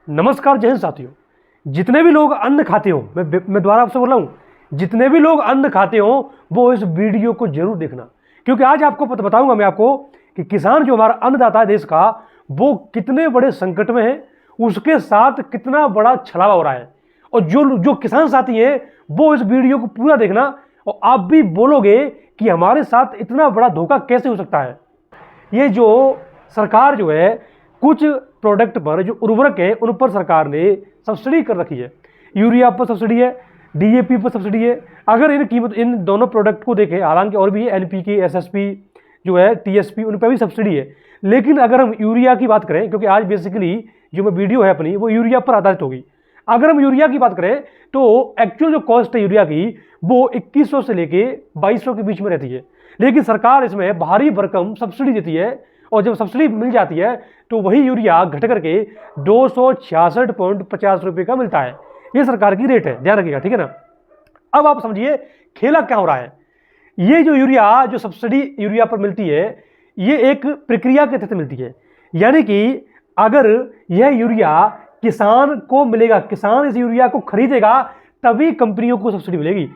नमस्कार जय हिंद साथियों। जितने भी लोग अन्न खाते हो, मैं दोबारा आपसे बोल रहा हूँ, जितने भी लोग अन्न खाते हो वो इस वीडियो को जरूर देखना, क्योंकि आज आपको बताऊंगा मैं आपको कि किसान जो हमारा अन्नदाता है देश का, वो कितने बड़े संकट में है, उसके साथ कितना बड़ा छलावा हो रहा है। और जो जो किसान साथी हैं वो इस वीडियो को पूरा देखना, और आप भी बोलोगे कि हमारे साथ इतना बड़ा धोखा कैसे हो सकता है। ये जो सरकार जो है कुछ प्रोडक्ट पर, जो उर्वरक है उन पर सरकार ने सब्सिडी कर रखी है। यूरिया पर सब्सिडी है, डीएपी पर सब्सिडी है। अगर इन दोनों प्रोडक्ट को देखें, हालांकि और भी है, एनपीके, एसएसपी जो है, टीएसपी, उन पर भी सब्सिडी है। लेकिन अगर हम यूरिया की बात करें, क्योंकि आज बेसिकली जो मैं वीडियो है अपनी वो यूरिया पर आधारित होगी। अगर हम यूरिया की बात करें तो एक्चुअल जो कॉस्ट है यूरिया की वो 2100 से लेके 2200 के बीच में रहती है। लेकिन सरकार इसमें भारी भरकम सब्सिडी देती है, और जब सब्सिडी मिल जाती है तो वही यूरिया घट करके 266.50 रुपये का मिलता है। ये सरकार की रेट है, ध्यान रखिएगा, ठीक है ना। अब आप समझिए खेला क्या हो रहा है। ये जो यूरिया, जो सब्सिडी यूरिया पर मिलती है, ये एक प्रक्रिया के तहत मिलती है। यानी कि अगर यह यूरिया किसान को मिलेगा, किसान इस यूरिया को खरीदेगा, तभी कंपनियों को सब्सिडी मिलेगी।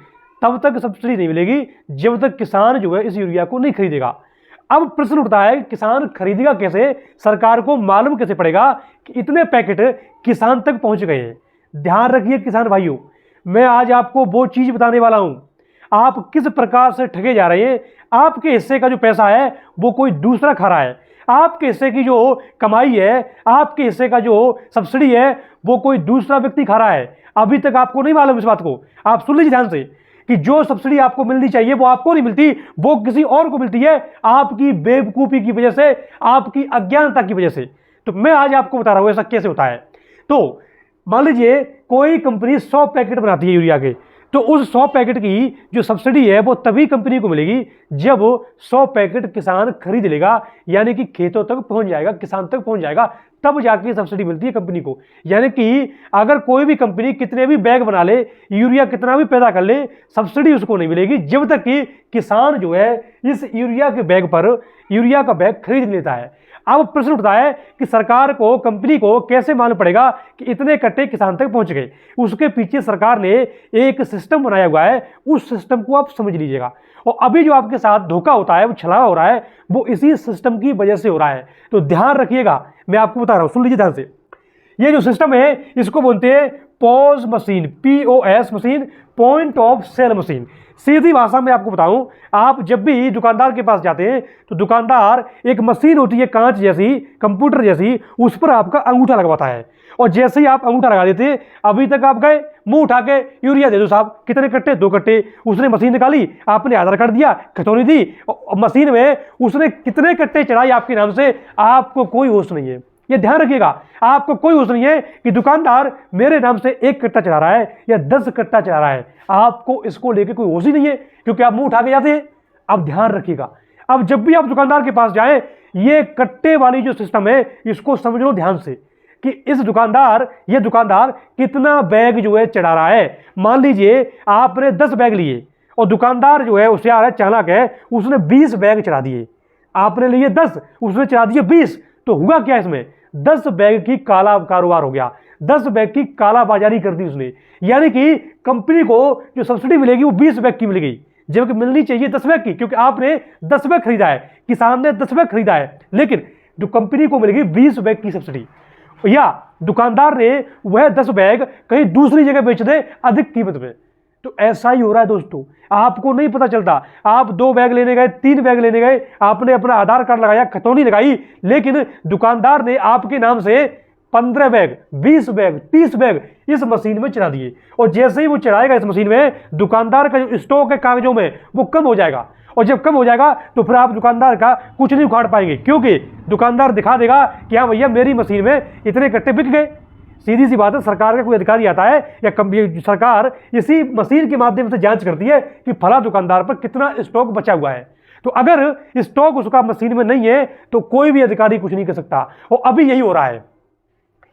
तब तक सब्सिडी नहीं मिलेगी जब तक किसान जो है इस यूरिया को नहीं खरीदेगा। अब प्रश्न उठता है, किसान खरीदेगा कैसे, सरकार को मालूम कैसे पड़ेगा कि इतने पैकेट किसान तक पहुंच गए हैं। ध्यान रखिए किसान भाइयों, मैं आज आपको वो चीज बताने वाला हूं, आप किस प्रकार से ठगे जा रहे हैं। आपके हिस्से का जो पैसा है वो कोई दूसरा खा रहा है। आपके हिस्से की जो कमाई है, आपके हिस्से का जो सब्सिडी है, वो कोई दूसरा व्यक्ति खा रहा है। अभी तक आपको नहीं मालूम इस बात को। आप सुन लीजिए ध्यान से कि जो सब्सिडी आपको मिलनी चाहिए वो आपको नहीं मिलती, वो किसी और को मिलती है, आपकी बेवकूफ़ी की वजह से, आपकी अज्ञानता की वजह से। तो मैं आज आपको बता रहा हूं ऐसा कैसे होता है। तो मान लीजिए कोई कंपनी 100 पैकेट बनाती है यूरिया के, तो उस 100 पैकेट की जो सब्सिडी है वो तभी कंपनी को मिलेगी जब 100 पैकेट किसान खरीद लेगा, यानी कि खेतों तक पहुंच जाएगा, किसान तक पहुंच जाएगा, तब जाके सब्सिडी मिलती है कंपनी को। यानी कि अगर कोई भी कंपनी कितने भी बैग बना ले, यूरिया कितना भी पैदा कर ले, सब्सिडी उसको नहीं मिलेगी जब तक कि किसान जो है इस यूरिया के बैग पर यूरिया का बैग खरीद लेता है। अब प्रश्न उठता है कि सरकार को, कंपनी को कैसे मालूम पड़ेगा कि इतने कट्टे किसान तक पहुंच गए। उसके पीछे सरकार ने एक सिस्टम बनाया हुआ है, उस सिस्टम को आप समझ लीजिएगा। और अभी जो आपके साथ धोखा होता है, वो छलावा हो रहा है, वो इसी सिस्टम की वजह से हो रहा है। तो ध्यान रखिएगा, मैं आपको बता रहा हूं, सुन लीजिए ध्यान से। ये जो सिस्टम है इसको बोलते हैं POS machine, POS machine, point of sale machine. सीधी भाषा में आपको बताऊं, आप जब भी दुकानदार के पास जाते हैं तो दुकानदार एक मशीन होती है कांच जैसी, कंप्यूटर जैसी, उस पर आपका अंगूठा लगवाता है। और जैसे ही आप अंगूठा लगा देते, अभी तक आप गए, मुंह उठा के यूरिया दे दो साहब, कितने कट्टे, 2 कट्टे। उसने मशीन निकाली, आपने आधार कार्ड दिया, खतौनी दी, मशीन में उसने कितने कट्टे चढ़ाई आपके नाम से, आपको कोई होश नहीं है। ये ध्यान रखिएगा, आपको कोई होश नहीं है कि दुकानदार मेरे नाम से 1 कट्टा चढ़ा रहा है या 10 कट्टा चढ़ा रहा है। आपको इसको लेके कोई होश ही नहीं है, क्योंकि आप मुंह उठा के जाते हैं। अब ध्यान रखिएगा, अब जब भी आप दुकानदार के पास जाएं, ये कट्टे वाली जो सिस्टम है इसको समझ लो ध्यान से कि ये दुकानदार कितना बैग जो है चढ़ा रहा है। मान लीजिए आपने 10 बैग लिए और दुकानदार जो है होशियार है, चालाक है, उसने 20 बैग चढ़ा दिए। आपने लिए 10, उसने चढ़ा दिए 20। तो हुआ क्या इसमें, 10 बैग की काला कारोबार हो गया, 10 बैग की कालाबाजारी कर दी उसने। यानी कि कंपनी को जो सब्सिडी मिलेगी वो 20 बैग की मिलेगी, जबकि मिलनी चाहिए 10 बैग की, क्योंकि आपने 10 बैग खरीदा है, किसान ने 10 बैग खरीदा है, लेकिन जो कंपनी को मिलेगी 20 बैग की सब्सिडी। या दुकानदार ने वह 10 बैग कहीं दूसरी जगह बेच दे अधिक कीमत में। तो ऐसा ही हो रहा है दोस्तों, आपको नहीं पता चलता। आप 2 बैग लेने गए, 3 बैग लेने गए, आपने अपना आधार कार्ड लगाया, खतौनी लगाई, लेकिन दुकानदार ने आपके नाम से 15 बैग, 20 बैग, 30 बैग इस मशीन में चढ़ा दिए। और जैसे ही वो चढ़ाएगा इस मशीन में, दुकानदार का जो स्टॉक है कागजों में वो कम हो जाएगा। और जब कम हो जाएगा तो फिर आप दुकानदार का कुछ नहीं उखाड़ पाएंगे, क्योंकि दुकानदार दिखा देगा कि हाँ भैया मेरी मशीन में इतने कट्टे बिक गए। सीधी सी बात है, सरकार का कोई अधिकारी आता है या सरकार इसी मशीन के माध्यम से जांच करती है कि फला दुकानदार पर कितना स्टॉक बचा हुआ है। तो अगर स्टॉक उसका मशीन में नहीं है तो कोई भी अधिकारी कुछ नहीं कर सकता। और अभी यही हो रहा है,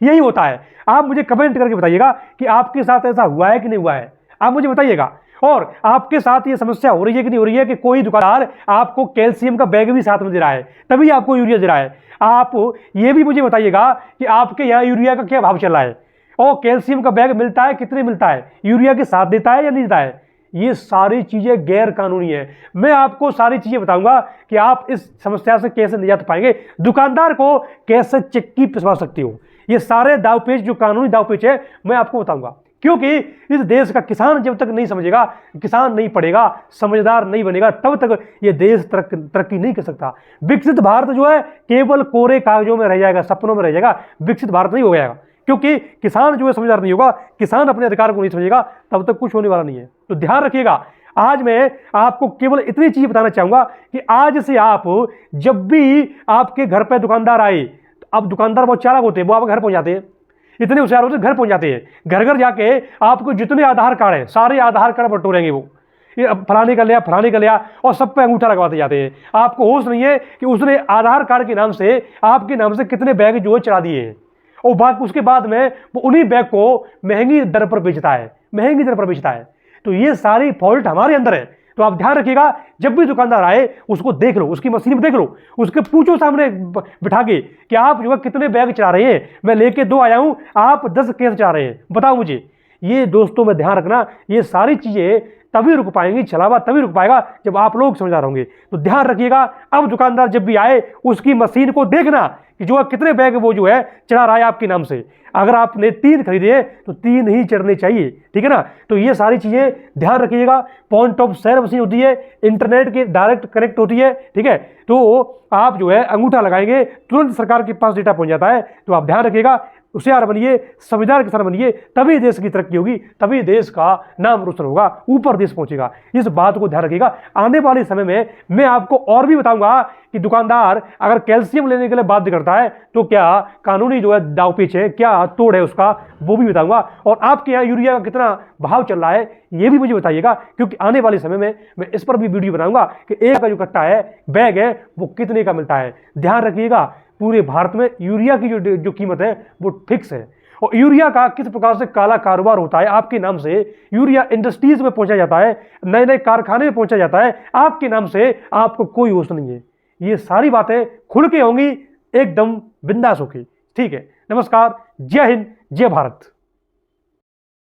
यही होता है। आप मुझे कमेंट करके बताइएगा कि आपके साथ ऐसा हुआ है कि नहीं हुआ है, आप मुझे बताइएगा। और आपके साथ ये समस्या हो रही है कि नहीं हो रही है कि कोई दुकानदार आपको कैल्शियम का बैग भी साथ में दे रहा है, तभी आपको यूरिया दे रहा है। आप ये भी मुझे बताइएगा कि आपके यहाँ यूरिया का क्या भाव चल रहा है, और कैल्शियम का बैग मिलता है कितने मिलता है, यूरिया के साथ देता है या नहीं देता है। ये सारी चीजें गैर कानूनी है। मैं आपको सारी चीजें बताऊंगा कि आप इस समस्या से कैसे निजात पाएंगे, दुकानदार को कैसे चक्की पिसवा सकते हो। ये सारे दावपेच जो कानूनी दावपेच है मैं आपको बताऊंगा, क्योंकि इस देश का किसान जब तक नहीं समझेगा, किसान नहीं पढ़ेगा, समझदार नहीं बनेगा, तब तक ये देश तरक्की नहीं कर सकता। विकसित भारत जो है केवल कोरे कागजों में रह जाएगा, सपनों में रह जाएगा, विकसित भारत नहीं हो जाएगा। क्योंकि किसान जो है समझदार नहीं होगा, किसान अपने अधिकार को नहीं समझेगा, तब तक कुछ होने वाला नहीं है। तो ध्यान रखिएगा। आज मैं आपको केवल इतनी चीज बताना चाहूंगा कि आज से आप जब भी आपके घर पे दुकानदार आए, अब दुकानदार बहुत चालाक होते हैं, वो आपके घर पहुंच जाते हैं, इतने होशियार होते हैं, घर पहुंच जाते हैं। घर घर जाके आपको जितने आधार कार्ड है सारे आधार कार्ड बटोरेंगे वो, ये फलाने का लिया, फलाने का लिया, और सब पे अंगूठा लगवाते जाते हैं। आपको होश नहीं है कि उसने आधार कार्ड के नाम से आपके नाम से कितने बैग जो है चला दिए हैं, और बाकी उसके बाद में वो उन्हीं बैग को महंगी दर पर बेचता है, महंगी दर पर बेचता है। तो ये सारी फॉल्ट हमारे अंदर है। तो आप ध्यान रखिएगा, जब भी दुकानदार आए उसको देख लो, उसकी मशीन में देख लो, उसके पूछो सामने बिठा के कि आप जो है कितने बैग चला रहे हैं। मैं लेके 2 आया हूं, आप 10 कैसे चला रहे हैं, बताओ मुझे। ये दोस्तों में ध्यान रखना, ये सारी चीजें तभी रुक पाएंगी, छलावा तभी रुक पाएगा जब आप लोग समझदार होंगे। तो ध्यान रखिएगा, अब दुकानदार जब भी आए उसकी मशीन को देखना कि जो है कितने बैग वो जो है चढ़ा रहा है आपके नाम से। अगर आपने 3 खरीदे तो 3 ही चढ़ने चाहिए, ठीक है ना। तो ये सारी चीजें ध्यान रखिएगा। पॉइंट ऑफ सेल मशीन होती है, इंटरनेट के डायरेक्ट कनेक्ट होती है, ठीक है। तो आप जो है अंगूठा लगाएंगे तुरंत सरकार के पास डेटा पहुंच जाता है। तो आप ध्यान रखिएगा, होशियार बनिए, समझदार किसान बनिए, तभी देश की तरक्की होगी, तभी देश का नाम रोशन होगा, ऊपर देश पहुंचेगा। इस बात को ध्यान रखिएगा। आने वाले समय में मैं आपको और भी बताऊंगा कि दुकानदार अगर कैल्शियम लेने के लिए बाध्य करता है तो क्या कानूनी जो है दावपेच है, क्या तोड़ है उसका, वो भी बताऊंगा। और आपके यहाँ यूरिया का कितना भाव चल रहा है ये भी मुझे बताइएगा, क्योंकि आने वाले समय में मैं इस पर भी वीडियो बनाऊंगा कि एक का जो कट्टा है, बैग है, वो कितने का मिलता है। ध्यान रखिएगा, पूरे भारत में यूरिया की जो कीमत है वो फिक्स है। और यूरिया का किस प्रकार से काला कारोबार होता है, आपके नाम से यूरिया इंडस्ट्रीज में पहुंचा जाता है, नए नए कारखाने में पहुंचा जाता है, आपके नाम से, आपको कोई होश नहीं है। ये सारी बातें खुल के होंगी, एकदम बिंदास होके, ठीक है। नमस्कार, जय हिंद, जय भारत।